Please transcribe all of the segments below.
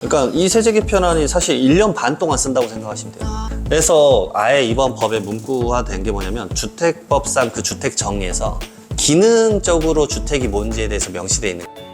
그러니까 이 세제 개편안이 사실 1년 반 동안 쓴다고 생각하시면 돼요. 그래서 아예 이번 법에 문구화된 게 뭐냐면 주택법상 그 주택 정의에서 기능적으로 주택이 뭔지에 대해서 명시되어 있는 거예요.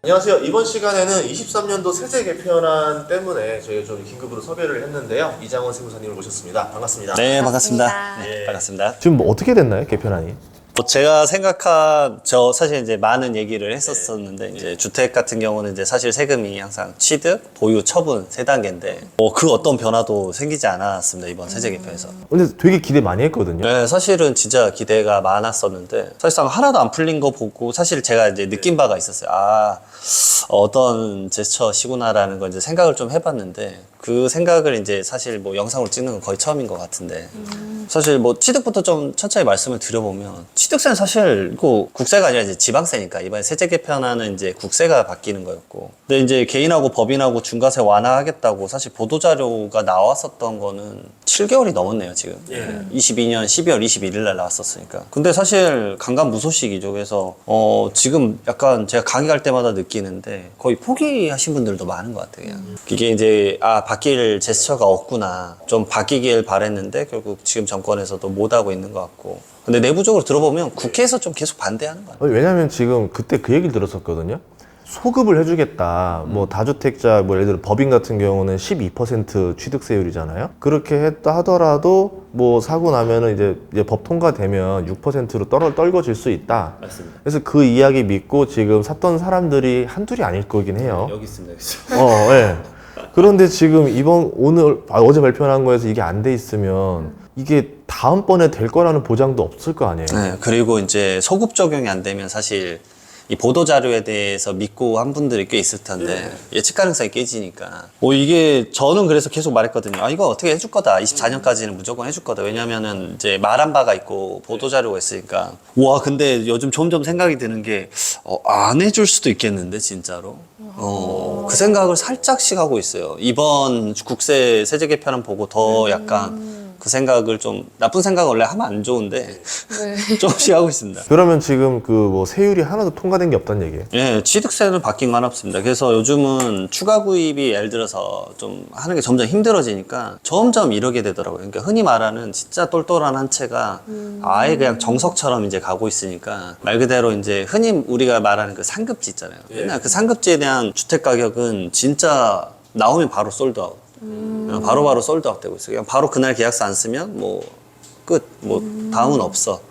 안녕하세요. 이번 시간에는 23년도 세제 개편안 때문에 저희가 좀 긴급으로 섭외를 했는데요. 이장원 세무사님을 모셨습니다. 반갑습니다. 네, 반갑습니다. 반갑습니다. 네, 반갑습니다. 지금 뭐 어떻게 됐나요, 개편안이? 뭐 제가 생각한 사실 이제 많은 얘기를 했었었는데 이제 주택 같은 경우는 이제 사실 세금이 항상 취득, 보유, 처분 세 단계인데 뭐 그 어떤 변화도 생기지 않았습니다 이번 세제 개편에서. 근데 되게 기대 많이 했거든요. 네, 사실은 진짜 기대가 많았었는데 사실상 하나도 안 풀린 거 보고 사실 제가 이제 느낀 바가 있었어요. 어떤 제스처시구나라는 걸 이제 생각을 좀 해봤는데 그 생각을 이제 사실 뭐 영상으로 찍는 건 거의 처음인 것 같은데 사실 뭐 취득부터 좀 천천히 말씀을 드려보면 취득세는 사실 그 국세가 아니라 이제 지방세니까 이번에 세제 개편안은 이제 국세가 바뀌는 거였고 근데 이제 개인하고 법인하고 중과세 완화하겠다고 사실 보도자료가 나왔었던 거는 7개월이 넘었네요 지금. 22년 12월 21일 날 나왔었으니까. 근데 사실 강간무소식이죠. 그래서 지금 약간 제가 강의 갈 때마다 느끼는데 거의 포기하신 분들도 많은 것 같아요. 그냥. 이게 이제 바뀔 제스처가 없구나. 좀 바뀌길 바랬는데 결국 지금 정권에서도 못하고 있는 것 같고. 근데 내부적으로 들어보면 국회에서 좀 계속 반대하는 것 같아요. 왜냐면 지금 그때 그 얘기를 들었었거든요. 소급을 해주겠다. 뭐 다주택자, 뭐 예를 들어 법인 같은 경우는 12% 취득세율이잖아요. 그렇게 했다 하더라도 뭐 사고 나면은 이제 법 통과되면 6%로 떨궈질 수 있다. 맞습니다. 그래서 그 이야기 믿고 지금 샀던 사람들이 한둘이 아닐 거긴 해요. 여기 있습니다. 여기. 예. 그런데 지금 어제 발표한 거에서 이게 안 돼 있으면 이게 다음번에 될 거라는 보장도 없을 거 아니에요. 네, 그리고 이제 소급 적용이 안 되면 사실 이 보도자료에 대해서 믿고 한 분들이 꽤 있을 텐데 예측 가능성이 깨지니까 이게 저는 그래서 계속 말했거든요. 이거 어떻게 해줄 거다. 24년까지는 무조건 해줄 거다. 왜냐면은 이제 말한 바가 있고 보도자료가 있으니까 와 근데 요즘 점점 생각이 드는 게 안 해줄 수도 있겠는데 진짜로 그 생각을 살짝씩 하고 있어요. 이번 국세 세제 개편안 보고 더 약간 그 생각을 좀 나쁜 생각은 원래 하면 안 좋은데 조금씩 하고 있습니다. 그러면 지금 그 뭐 세율이 하나도 통과된 게 없다는 얘기예요? 예, 취득세는 바뀐 건 없습니다. 그래서 요즘은 추가 구입이 예를 들어서 좀 하는 게 점점 힘들어지니까 점점 이러게 되더라고요. 그러니까 흔히 말하는 진짜 똘똘한 한 채가 아예 그냥 정석처럼 이제 가고 있으니까 말 그대로 이제 흔히 우리가 말하는 그 상급지 있잖아요. 맨날 그 상급지에 대한 주택 가격은 진짜 나오면 바로 솔드아웃. 바로바로 솔드아웃 되고 있어요. 그냥 바로 그날 계약서 안 쓰면 뭐 끝, 뭐 다음은 없어.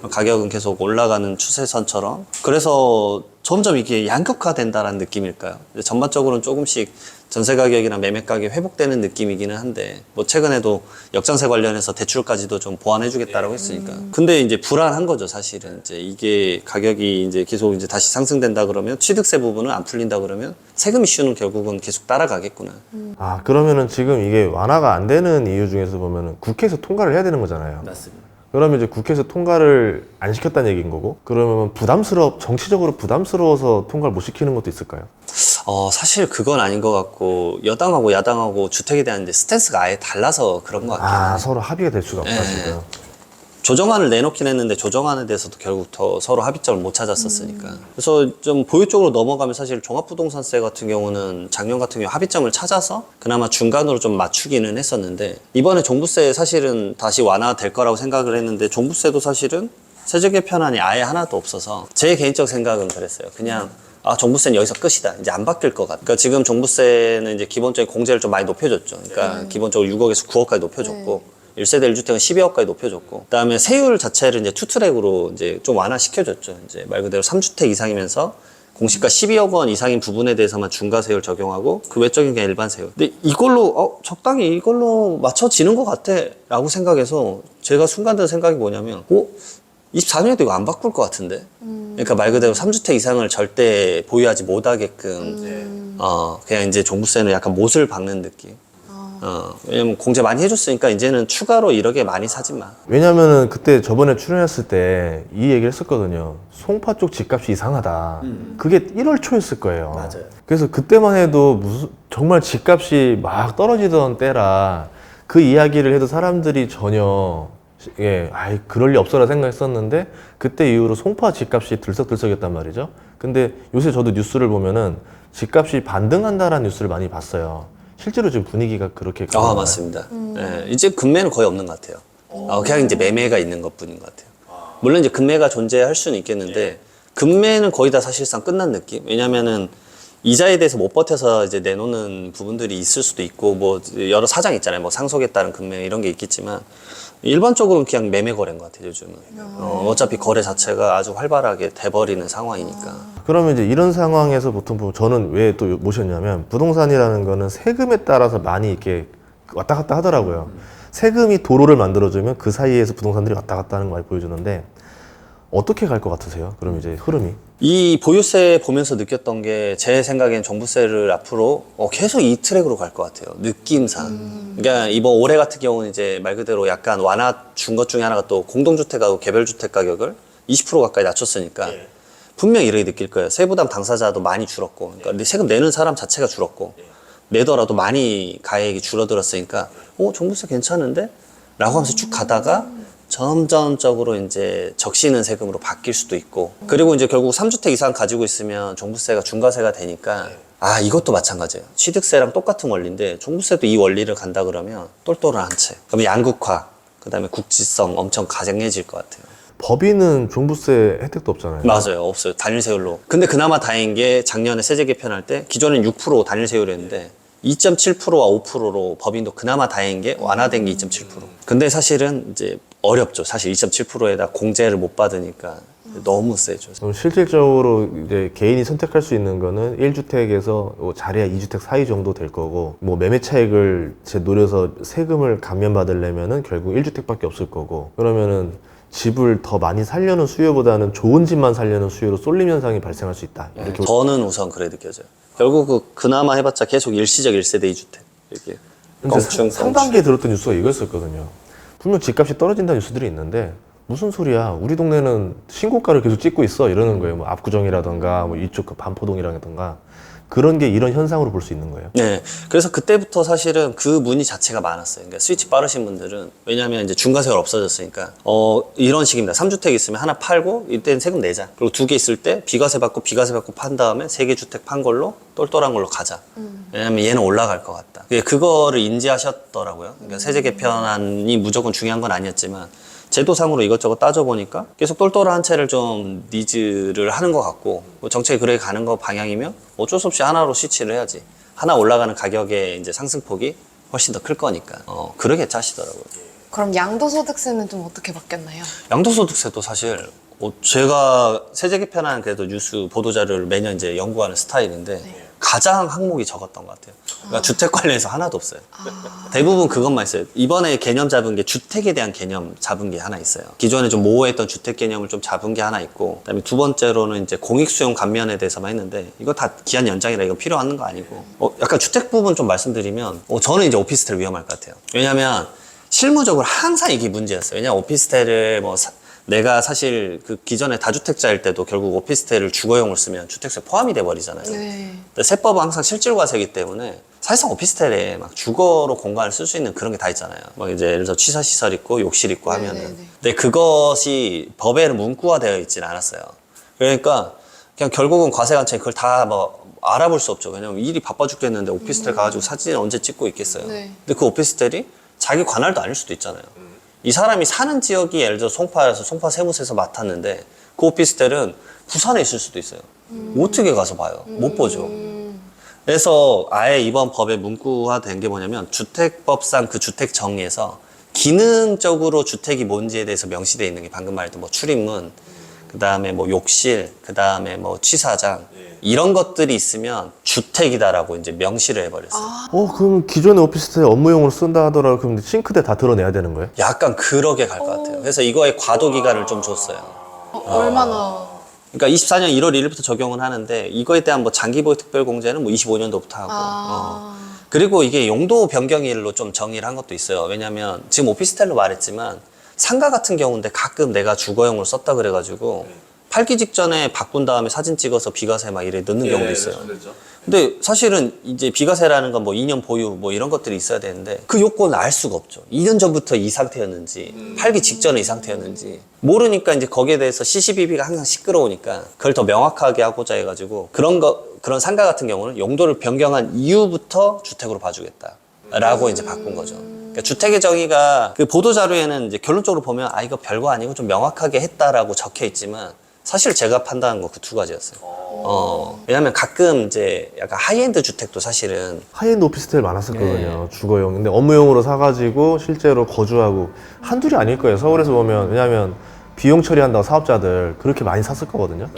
가격은 계속 올라가는 추세선처럼. 그래서 점점 이게 양극화된다라는 느낌일까요? 전반적으로는 조금씩 전세 가격이나 매매 가격이 회복되는 느낌이기는 한데 뭐 최근에도 역전세 관련해서 대출까지도 좀 보완해 주겠다라고 했으니까. 근데 이제 불안한 거죠, 사실은. 이제 이게 가격이 이제 계속 이제 다시 상승된다 그러면 취득세 부분은 안 풀린다 그러면 세금 이슈는 결국은 계속 따라가겠구나. 그러면은 지금 이게 완화가 안 되는 이유 중에서 보면은 국회에서 통과를 해야 되는 거잖아요. 맞습니다. 그러면 이제 국회에서 통과를 안 시켰다는 얘기인 거고, 그러면 정치적으로 부담스러워서 통과를 못 시키는 것도 있을까요? 사실 그건 아닌 것 같고 여당하고 야당하고 주택에 대한 이제 스탠스가 아예 달라서 그런 것 같아요. 서로 합의가 될 수가 없다, 지금. 조정안을 내놓긴 했는데 조정안에 대해서도 결국 더 서로 합의점을 못 찾았었으니까. 그래서 좀 보유 쪽으로 넘어가면 사실 종합부동산세 같은 경우는 작년 같은 경우 합의점을 찾아서 그나마 중간으로 좀 맞추기는 했었는데 이번에 종부세 사실은 다시 완화될 거라고 생각을 했는데 종부세도 사실은 세제 개편안이 아예 하나도 없어서 제 개인적 생각은 그랬어요. 그냥 종부세는 여기서 끝이다. 이제 안 바뀔 것 같아. 그러니까 지금 종부세는 이제 기본적인 공제를 좀 많이 높여줬죠. 그러니까 기본적으로 6억에서 9억까지 높여줬고 1세대 1주택은 12억까지 높여줬고 그다음에 세율 자체를 이제 투트랙으로 이제 좀 완화시켜줬죠. 이제 말 그대로 3주택 이상이면서 공시가 12억 원 이상인 부분에 대해서만 중과세율 적용하고 그 외적인 게 일반 세율. 근데 이걸로 적당히 이걸로 맞춰지는 것 같아라고 생각해서 제가 순간 든 생각이 뭐냐면 24년에도 이거 안 바꿀 것 같은데. 그러니까 말 그대로 3주택 이상을 절대 보유하지 못하게끔 그냥 이제 종부세는 약간 못을 박는 느낌. 왜냐면 공제 많이 해줬으니까 이제는 추가로 이렇게 많이 사지 마. 왜냐면은 그때 저번에 출연했을 때 이 얘기를 했었거든요. 송파 쪽 집값이 이상하다. 그게 1월 초였을 거예요. 맞아요. 그래서 그때만 해도 정말 집값이 막 떨어지던 때라 그 이야기를 해도 사람들이 전혀 예, 아이 그럴 리 없어라 생각했었는데 그때 이후로 송파 집값이 들썩들썩했단 말이죠. 근데 요새 저도 뉴스를 보면은 집값이 반등한다라는 뉴스를 많이 봤어요. 실제로 지금 분위기가 그렇게 아, 가나요? 맞습니다. 예, 이제 금매는 거의 없는 것 같아요. 그냥 이제 매매가 있는 것 뿐인 것 같아요. 물론 이제 금매가 존재할 수는 있겠는데, 금매는 거의 다 사실상 끝난 느낌? 왜냐면은, 이자에 대해서 못 버텨서 이제 내놓는 부분들이 있을 수도 있고, 뭐, 여러 사정이 있잖아요. 뭐, 상속에 따른 금매 이런 게 있겠지만, 일반적으로는 그냥 매매 거래인 것 같아요, 요즘은. 어차피 거래 자체가 아주 활발하게 돼버리는 상황이니까. 그러면 이제 이런 상황에서 보통 저는 왜 또 모셨냐면 부동산이라는 거는 세금에 따라서 많이 이렇게 왔다 갔다 하더라고요. 세금이 도로를 만들어주면 그 사이에서 부동산들이 왔다 갔다 하는 걸 많이 보여주는데 어떻게 갈 것 같으세요? 그럼 이제 흐름이? 이 보유세 보면서 느꼈던 게 제 생각엔 종부세를 앞으로 계속 이 트랙으로 갈 것 같아요. 느낌상. 그러니까 이번 올해 같은 경우는 이제 말 그대로 약간 완화 준 것 중에 하나가 또 공동주택하고 개별주택 가격을 20% 가까이 낮췄으니까 분명히 이렇게 느낄 거예요. 세부담 당사자도 많이 줄었고, 그러니까 세금 내는 사람 자체가 줄었고, 내더라도 많이 가액이 줄어들었으니까, 종부세 괜찮은데? 라고 하면서 쭉 가다가 점점적으로 이제 적시는 세금으로 바뀔 수도 있고, 그리고 이제 결국 3주택 이상 가지고 있으면 종부세가 중과세가 되니까, 이것도 마찬가지예요. 취득세랑 똑같은 원리인데, 종부세도 이 원리를 간다 그러면 똘똘한 한 채. 그러면 양극화, 그 다음에 국지성 엄청 가장해질 것 같아요. 법인은 종부세 혜택도 없잖아요. 맞아요. 없어요. 단일 세율로. 근데 그나마 다행인 게 작년에 세제 개편할 때 기존엔 6% 단일 세율이었는데 2.7%와 5%로 법인도 그나마 다행인 게 완화된 게 2.7%. 근데 사실은 이제 어렵죠. 사실 2.7%에다 공제를 못 받으니까 너무 세죠. 그럼 실질적으로 이제 개인이 선택할 수 있는 거는 1주택에서 잘해야 2주택 사이 정도 될 거고, 뭐 매매 차익을 노려서 세금을 감면받으려면은 결국 1주택밖에 없을 거고, 그러면은 집을 더 많이 살려는 수요보다는 좋은 집만 살려는 수요로 쏠림 현상이 발생할 수 있다. 이렇게 저는 우선 그래 느껴져요. 결국 그나마 해봤자 계속 일시적 1세대 2주택. 이렇게 껑충 상반기에 들었던 뉴스가 이거였었거든요. 분명 집값이 떨어진다는 뉴스들이 있는데 무슨 소리야? 우리 동네는 신고가를 계속 찍고 있어. 이러는 거예요. 뭐 압구정이라던가 뭐 이쪽 그 반포동이라던가 그런 게 이런 현상으로 볼 수 있는 거예요. 네. 그래서 그때부터 사실은 그 문의 자체가 많았어요. 그러니까 스위치 빠르신 분들은, 왜냐하면 이제 중과세가 없어졌으니까, 이런 식입니다. 3주택 있으면 하나 팔고, 이때는 세금 내자. 그리고 2개 있을 때 비과세 받고 판 다음에 3개 주택 판 걸로 똘똘한 걸로 가자. 왜냐하면 얘는 올라갈 것 같다. 그거를 인지하셨더라고요. 그러니까 세제 개편안이 무조건 중요한 건 아니었지만, 제도상으로 이것저것 따져보니까 계속 똘똘한 채를 좀 니즈를 하는 것 같고, 뭐 정책이 그렇게 가는 거 방향이면 어쩔 수 없이 하나로 스위치를 해야지. 하나 올라가는 가격의 이제 상승폭이 훨씬 더 클 거니까. 그러겠지 하시더라고요. 그럼 양도소득세는 좀 어떻게 바뀌었나요? 양도소득세도 사실 제가 세제 개편안 그래도 뉴스 보도자료를 매년 이제 연구하는 스타일인데 가장 항목이 적었던 것 같아요. 그러니까 주택 관련해서 하나도 없어요. 대부분 그것만 있어요. 이번에 개념 잡은 게 주택에 대한 개념 잡은 게 하나 있어요. 기존에 좀 모호했던 주택 개념을 좀 잡은 게 하나 있고, 그다음에 두 번째로는 이제 공익수용 감면에 대해서만 했는데, 이거 다 기한 연장이라 이거 필요한 거 아니고, 약간 주택 부분 좀 말씀드리면, 저는 이제 오피스텔 위험할 것 같아요. 왜냐면 실무적으로 항상 이게 문제였어요. 왜냐면 오피스텔을 내가 사실 그 기존에 다주택자일 때도 결국 오피스텔을 주거용으로 쓰면 주택세 포함이 돼 버리잖아요. 네. 근데 세법은 항상 실질과세이기 때문에 사실상 오피스텔에 막 주거로 공간을 쓸 수 있는 그런 게 다 있잖아요. 막 이제 예를 들어서 취사시설 있고 욕실 있고 하면은. 네네네. 근데 그것이 법에는 문구화되어 있지는 않았어요. 그러니까 그냥 결국은 과세관청이 그걸 다 뭐 알아볼 수 없죠. 왜냐면 일이 바빠 죽겠는데 오피스텔 가가지고 사진 언제 찍고 있겠어요. 네. 근데 그 오피스텔이 자기 관할도 아닐 수도 있잖아요. 이 사람이 사는 지역이 예를 들어 송파에서 송파 세무서에서 맡았는데 그 오피스텔은 부산에 있을 수도 있어요. 어떻게 가서 봐요? 못 보죠. 그래서 아예 이번 법에 문구화된 게 뭐냐면 주택법상 그 주택 정의에서 기능적으로 주택이 뭔지에 대해서 명시되어 있는 게 방금 말했던 뭐 출입문, 그 다음에 뭐 욕실, 그 다음에 뭐 취사장 이런 것들이 있으면 주택이다라고 이제 명시를 해버렸어요. 그럼 기존의 오피스텔 업무용으로 쓴다 하더라도 그럼 싱크대 다 드러내야 되는 거예요? 약간 그러게 갈 것 같아요. 그래서 이거에 과도 기간을 좀 줬어요. 얼마나? 그러니까 24년 1월 1일부터 적용은 하는데 이거에 대한 뭐 장기보유 특별공제는 뭐 25년도부터 하고 그리고 이게 용도 변경일로 좀 정의를 한 것도 있어요. 왜냐면 지금 오피스텔로 말했지만 상가 같은 경우인데 가끔 내가 주거용으로 썼다 그래가지고 팔기 직전에 바꾼 다음에 사진 찍어서 비과세 막 이래 넣는 경우도 있어요. 근데 사실은 이제 비과세라는 건 뭐 2년 보유 뭐 이런 것들이 있어야 되는데 그 요건을 알 수가 없죠. 2년 전부터 이 상태였는지 팔기 직전에 이 상태였는지 모르니까 이제 거기에 대해서 CCBB가 항상 시끄러우니까 그걸 더 명확하게 하고자 해가지고 그런 상가 같은 경우는 용도를 변경한 이후부터 주택으로 봐주겠다라고 이제 바꾼 거죠. 그러니까 주택의 정의가 그 보도 자료에는 이제 결론적으로 보면 아 이거 별거 아니고 좀 명확하게 했다라고 적혀 있지만 사실 제가 판단한 거 그 두 가지였어요. 왜냐면 가끔 이제 약간 하이엔드 주택도 사실은 하이엔드 오피스텔 많았었거든요. 주거용. 근데 업무용으로 사가지고 실제로 거주하고 한둘이 아닐 거예요. 서울에서 보면. 왜냐면 비용 처리한다고 사업자들 그렇게 많이 샀을 거거든요.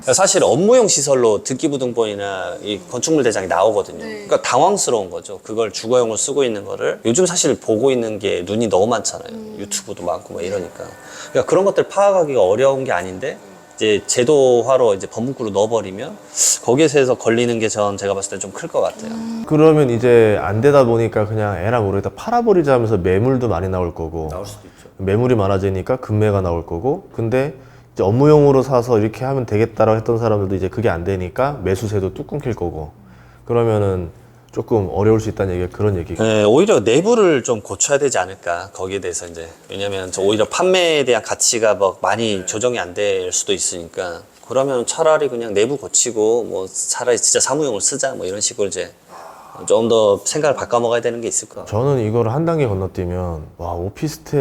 사실 업무용 시설로 등기부등본이나 이 건축물 대장이 나오거든요. 그러니까 당황스러운 거죠. 그걸 주거용으로 쓰고 있는 거를 요즘 사실 보고 있는 게 눈이 너무 많잖아요. 유튜브도 많고 뭐 이러니까. 그러니까 그런 것들 파악하기가 어려운 게 아닌데 이제 제도화로 이제 법문구로 넣어버리면 거기에서 걸리는 게 제가 봤을 때 좀 클 것 같아요. 그러면 이제 안 되다 보니까 그냥 에라 모르겠다 팔아버리자 하면서 매물도 많이 나올 거고. 나올 수도 있죠. 매물이 많아지니까 금매가 나올 거고. 근데 이제 업무용으로 사서 이렇게 하면 되겠다라고 했던 사람들도 이제 그게 안 되니까 매수세도 뚝 끊길 거고. 그러면은 조금 어려울 수 있다는 얘기가 그런 얘기가. 네, 오히려 내부를 좀 고쳐야 되지 않을까 거기에 대해서 이제 왜냐면 오히려 판매에 대한 가치가 뭐 많이 조정이 안 될 수도 있으니까 그러면 차라리 그냥 내부 고치고 뭐 차라리 진짜 사무용을 쓰자 뭐 이런 식으로 이제 좀 더 생각을 바꿔 먹어야 되는 게 있을 것 같아요. 저는 이거를 한 단계 건너뛰면 와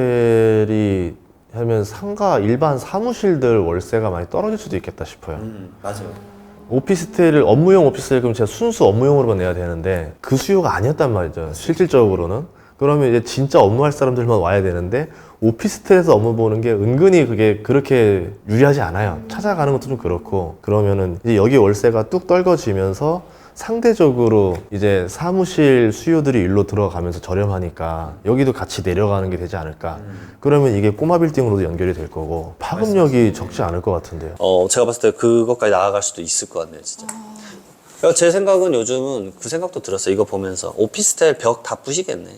오피스텔이 하면 상가 일반 사무실들 월세가 많이 떨어질 수도 있겠다 싶어요. 맞아요. 오피스텔을 업무용 오피스텔 그럼 제가 순수 업무용으로만 내야 되는데 그 수요가 아니었단 말이죠. 실질적으로는. 그러면 이제 진짜 업무할 사람들만 와야 되는데 오피스텔에서 업무 보는 게 은근히 그게 그렇게 유리하지 않아요. 찾아가는 것도 좀 그렇고 그러면은 이제 여기 월세가 뚝 떨궈지면서 상대적으로 이제 사무실 수요들이 일로 들어가면서 저렴하니까 여기도 같이 내려가는 게 되지 않을까. 그러면 이게 꼬마 빌딩으로도 연결이 될 거고 파급력이 적지 않을 것 같은데요. 제가 봤을 때 그것까지 나아갈 수도 있을 것 같네요, 진짜. 그러니까 제 생각은 요즘은 그 생각도 들었어요. 이거 보면서 오피스텔 벽 다 부시겠네.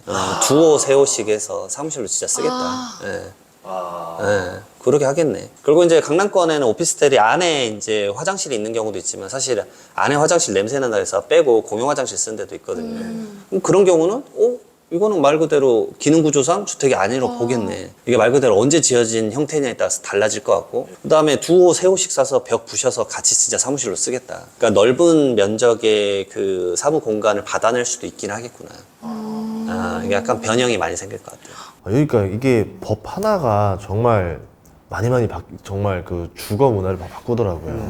두호, 세호씩 해서 사무실로 진짜 쓰겠다. 예, 그렇게 하겠네. 그리고 이제 강남권에는 오피스텔이 안에 이제 화장실이 있는 경우도 있지만 사실 안에 화장실 냄새 난다 해서 빼고 공용 화장실 쓰는 데도 있거든요. 그럼 그런 경우는 이거는 말 그대로 기능구조상 주택이 아니라고 보겠네. 이게 말 그대로 언제 지어진 형태냐에 따라서 달라질 것 같고 그 다음에 두호, 세호씩 사서 벽 부셔서 같이 진짜 사무실로 쓰겠다. 그러니까 넓은 면적의 그 사무 공간을 받아낼 수도 있긴 하겠구나. 이게 약간 변형이 많이 생길 것 같아요. 그러니까 이게 법 하나가 정말 정말 그 주거 문화를 막 바꾸더라고요.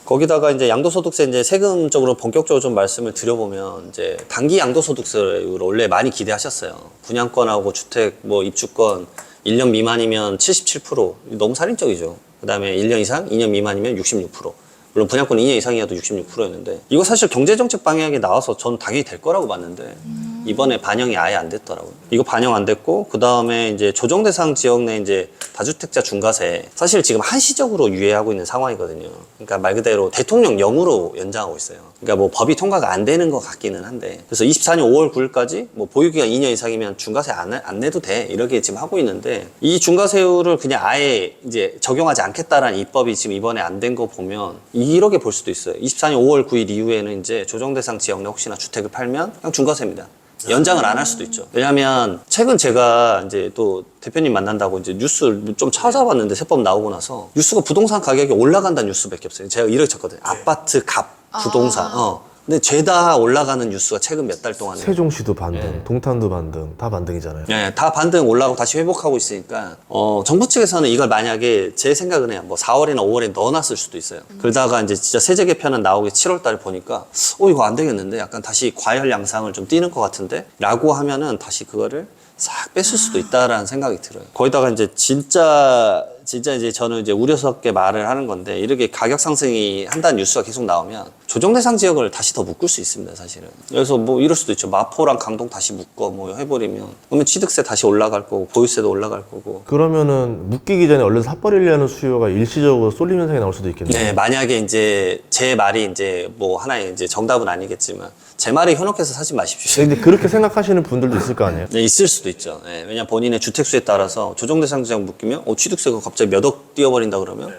거기다가 이제 양도소득세 이제 세금적으로 본격적으로 좀 말씀을 드려보면 이제 단기 양도소득세를 원래 많이 기대하셨어요. 분양권하고 주택 뭐 입주권 1년 미만이면 77%. 너무 살인적이죠. 그 다음에 1년 이상, 2년 미만이면 66%. 물론 분양권 2년 이상이어도 66%였는데 이거 사실 경제정책 방향에 나와서 전 당연히 될 거라고 봤는데 이번에 반영이 아예 안 됐더라고요. 이거 반영 안 됐고 그 다음에 이제 조정대상 지역 내 이제 다주택자 중과세 사실 지금 한시적으로 유예하고 있는 상황이거든요. 그러니까 말 그대로 대통령령으로 연장하고 있어요. 그러니까 뭐 법이 통과가 안 되는 것 같기는 한데 그래서 24년 5월 9일까지 뭐 보유기간 2년 이상이면 중과세 안 내도 돼 이렇게 지금 하고 있는데 이 중과세율을 그냥 아예 이제 적용하지 않겠다라는 입법이 지금 이번에 안 된 거 보면 이렇게 볼 수도 있어요. 24년 5월 9일 이후에는 이제 조정대상 지역 내 혹시나 주택을 팔면 그냥 중과세입니다. 연장을 안 할 수도 있죠. 왜냐하면 최근 제가 이제 또 대표님 만난다고 이제 뉴스를 좀 찾아봤는데 세법 나오고 나서 뉴스가 부동산 가격이 올라간다는 뉴스밖에 없어요. 제가 이렇게 쳤거든요. 아파트 값, 부동산. 근데 죄다 올라가는 뉴스가 최근 몇 달 동안에 세종시도 반등, 동탄도 반등, 다 반등이잖아요. 네, 다 반등 올라가고 다시 회복하고 있으니까 정부 측에서는 이걸 만약에 제 생각은 해요. 뭐 4월이나 5월에 넣어놨을 수도 있어요. 그러다가 이제 진짜 세제 개편은 나오게 7월 달에 보니까 이거 안 되겠는데 약간 다시 과열 양상을 좀 띠는 것 같은데 라고 하면은 다시 그거를 싹 뺐을 수도 있다라는 생각이 들어요. 거기다가 이제 진짜 이제 저는 이제 우려스럽게 말을 하는 건데 이렇게 가격 상승이 한다는 뉴스가 계속 나오면 조정대상 지역을 다시 더 묶을 수 있습니다, 사실은. 그래서 뭐 이럴 수도 있죠. 마포랑 강동 다시 묶어 뭐 해버리면 그러면 취득세 다시 올라갈 거고 보유세도 올라갈 거고. 그러면은 묶이기 전에 얼른 삽버리려는 수요가 일시적으로 쏠림 현상이 나올 수도 있겠네요. 네, 만약에 이제 제 말이 이제 뭐 하나의 이제 정답은 아니겠지만 제 말에 현혹해서 사지 마십시오. 근데 그렇게 생각하시는 분들도 있을 거 아니에요? 네, 있을 수도 있죠. 네, 왜냐면 본인의 주택수에 따라서 조정대상 지역 묶이면 취득세가 갑자기 몇 억 뛰어버린다 그러면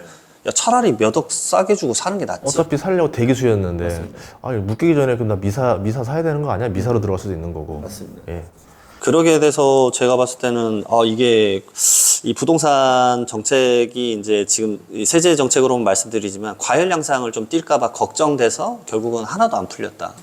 야 차라리 몇 억 싸게 주고 사는 게 낫지. 어차피 살려고 대기수였는데 묶이기 전에 그럼 나 미사 사야 되는 거 아니야? 미사로 들어갈 수도 있는 거고. 맞습니다. 예. 그러게 돼서 제가 봤을 때는 이게 이 부동산 정책이 이제 지금 이 세제 정책으로 말씀드리지만 과열 양상을 좀 띌까봐 걱정돼서 결국은 하나도 안 풀렸다.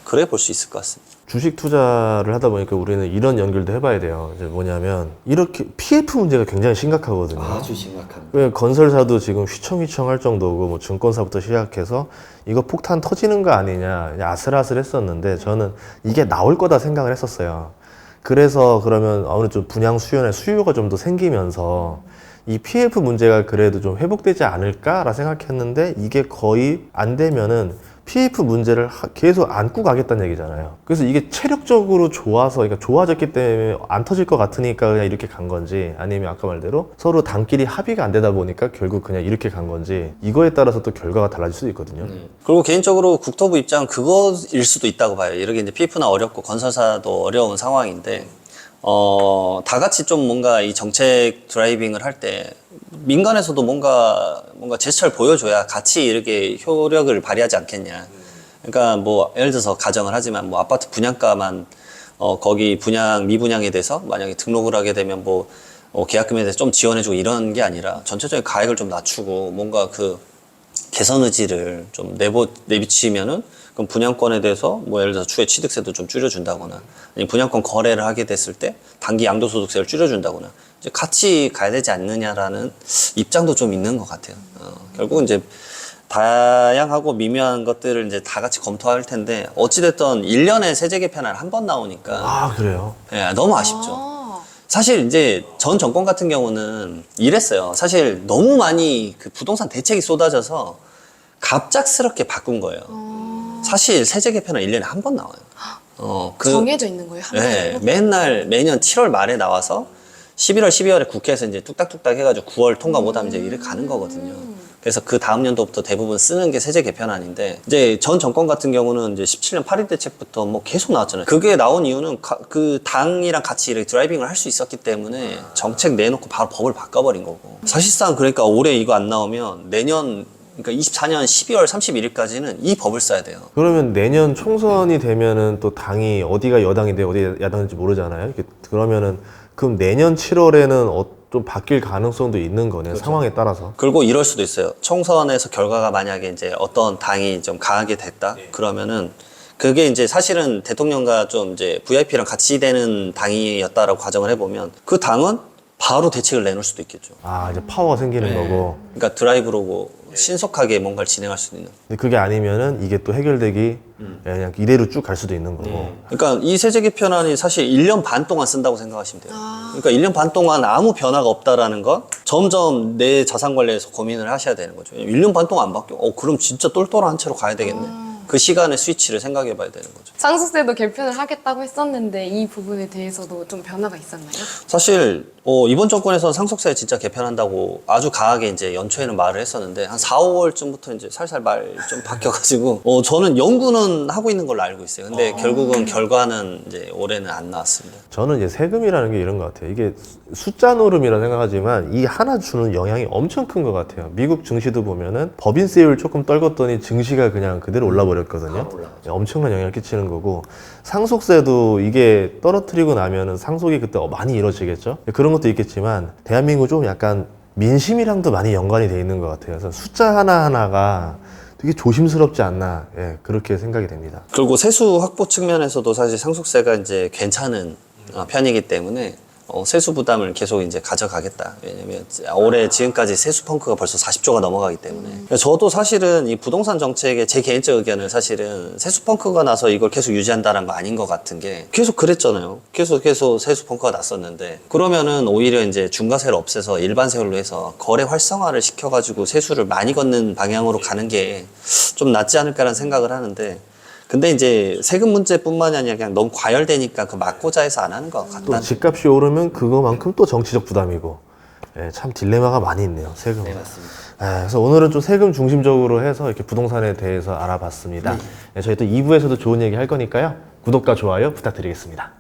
그래 볼 수 있을 것 같습니다. 주식 투자를 하다 보니까 우리는 이런 연결도 해봐야 돼요. 이제 뭐냐면 이렇게 PF 문제가 굉장히 심각하거든요. 아주 심각합니다. 왜 건설사도 지금 휘청휘청 할 정도고 뭐 증권사부터 시작해서 이거 폭탄 터지는 거 아니냐 아슬아슬했었는데 저는 이게 나올 거다 생각을 했었어요. 그래서 그러면 아무래도 좀 분양 수요나 수요가 좀 더 생기면서 이 PF 문제가 그래도 좀 회복되지 않을까라 생각했는데 이게 거의 안 되면은 PF 문제를 계속 안고 가겠다는 얘기잖아요. 그래서 이게 체력적으로 좋아서, 그러니까 좋아졌기 때문에 안 터질 것 같으니까 그냥 이렇게 간 건지, 아니면 아까 말대로 서로 당끼리 합의가 안 되다 보니까 결국 그냥 이렇게 간 건지, 이거에 따라서 또 결과가 달라질 수도 있거든요. 그리고 개인적으로 국토부 입장은 그거일 수도 있다고 봐요. 이렇게 이제 PF나 어렵고 건설사도 어려운 상황인데, 다 같이 좀 뭔가 이 정책 드라이빙을 할 때 민간에서도 뭔가 제스처를 보여줘야 같이 이렇게 효력을 발휘하지 않겠냐. 그러니까 뭐 예를 들어서 가정을 하지만 뭐 아파트 분양가만 거기 분양 미분양에 대해서 만약에 등록을 하게 되면 뭐 계약금에 대해서 좀 지원해주고 이런 게 아니라 전체적인 가액을 좀 낮추고 뭔가 그 개선 의지를 좀 내비치면은 그럼 분양권에 대해서 뭐 예를 들어서 추후에 취득세도 좀 줄여준다거나 아니면 분양권 거래를 하게 됐을 때 단기 양도소득세를 줄여준다거나 이제 같이 가야 되지 않느냐라는 입장도 좀 있는 것 같아요. 결국은 이제 다양하고 미묘한 것들을 이제 다 같이 검토할 텐데 어찌됐든 1년에 세제 개편안 한 번 나오니까 아, 그래요? 예, 너무 아쉽죠. 사실 이제 전 정권 같은 경우는 이랬어요. 사실 너무 많이 그 부동산 대책이 쏟아져서 갑작스럽게 바꾼 거예요. 사실 세제 개편은 1년에 한 번 나와요. 정해져 있는 거예요? 한 네, 번으로? 매년 7월 말에 나와서 11월, 12월에 국회에서 이제 뚝딱뚝딱 해가지고 9월 통과 못하면 이제 이렇게 가는 거거든요. 그래서 그 다음 연도부터 대부분 쓰는 게 세제 개편안인데, 이제 전 정권 같은 경우는 이제 17년 8.1 대책부터 뭐 계속 나왔잖아요. 그게 나온 이유는 그 당이랑 같이 이렇게 드라이빙을 할 수 있었기 때문에 정책 내놓고 바로 법을 바꿔버린 거고. 사실상 그러니까 올해 이거 안 나오면 내년 그러니까 24년 12월 31일까지는 이 법을 써야 돼요. 그러면 내년 총선이 되면은 또 당이 어디가 여당인데 어디가 야당인지 모르잖아요. 그러면은 그럼 내년 7월에는 좀 바뀔 가능성도 있는 거네요. 그렇죠. 상황에 따라서. 그리고 이럴 수도 있어요. 총선에서 결과가 만약에 이제 어떤 당이 좀 강하게 됐다. 그러면은 그게 이제 사실은 대통령과 좀 이제 VIP랑 같이 되는 당이었다라고 가정을 해보면 그 당은 바로 대책을 내놓을 수도 있겠죠. 아, 이제 파워가 생기는 거고. 그러니까 드라이브로 신속하게 뭔가를 진행할 수 있는. 근데 그게 아니면은 이게 또 해결되기 그냥 이대로 쭉 갈 수도 있는 거고. 그러니까 이 세제 개편안이 사실 1년 반 동안 쓴다고 생각하시면 돼요. 그러니까 1년 반 동안 아무 변화가 없다라는 건 점점 내 자산 관리에서 고민을 하셔야 되는 거죠. 1년 반 동안 안 바뀌어. 그럼 진짜 똘똘한 채로 가야 되겠네. 그 시간의 스위치를 생각해 봐야 되는 거죠. 상속세도 개편을 하겠다고 했었는데 이 부분에 대해서도 좀 변화가 있었나요? 사실 이번 정권에서는 상속세 진짜 개편한다고 아주 강하게 이제 연초에는 말을 했었는데 한 4, 5월쯤부터 이제 살살 말 좀 바뀌어가지고 저는 연구는 하고 있는 걸로 알고 있어요. 근데 결국은 결과는 이제 올해는 안 나왔습니다. 저는 이제 세금이라는 게 이런 것 같아요. 이게 숫자 노름이라 생각하지만 이 하나 주는 영향이 엄청 큰 것 같아요. 미국 증시도 보면은 법인세율 조금 떨궜더니 증시가 그냥 그대로 올라버렸거든요. 엄청난 영향을 끼치는 거고, 상속세도 이게 떨어뜨리고 나면은 상속이 그때 많이 이루어지겠죠. 그런 것도 있겠지만 대한민국 좀 약간 민심이랑도 많이 연관이 돼 있는 것 같아요. 그래서 숫자 하나하나가 되게 조심스럽지 않나, 그렇게 생각이 됩니다. 그리고 세수 확보 측면에서도 사실 상속세가 이제 괜찮은 편이기 때문에 세수 부담을 계속 이제 가져가겠다. 왜냐면 올해 지금까지 세수 펑크가 벌써 40조가 넘어가기 때문에. 저도 사실은 이 부동산 정책의 제 개인적 의견은 사실은 세수 펑크가 나서 이걸 계속 유지한다는 거 아닌 것 같은 게 계속 그랬잖아요. 계속 세수 펑크가 났었는데 그러면은 오히려 이제 중과세를 없애서 일반세율로 해서 거래 활성화를 시켜가지고 세수를 많이 걷는 방향으로 가는 게 좀 낫지 않을까라는 생각을 하는데, 근데 이제 세금 문제뿐만이 아니라 그냥 너무 과열되니까 그 막고자 해서 안 하는 것 같다. 또 집값이 오르면 그거만큼 또 정치적 부담이고, 참 딜레마가 많이 있네요, 세금은. 네, 맞습니다. 그래서 오늘은 좀 세금 중심적으로 해서 이렇게 부동산에 대해서 알아봤습니다. 저희 또 2부에서도 좋은 얘기 할 거니까요. 구독과 좋아요 부탁드리겠습니다.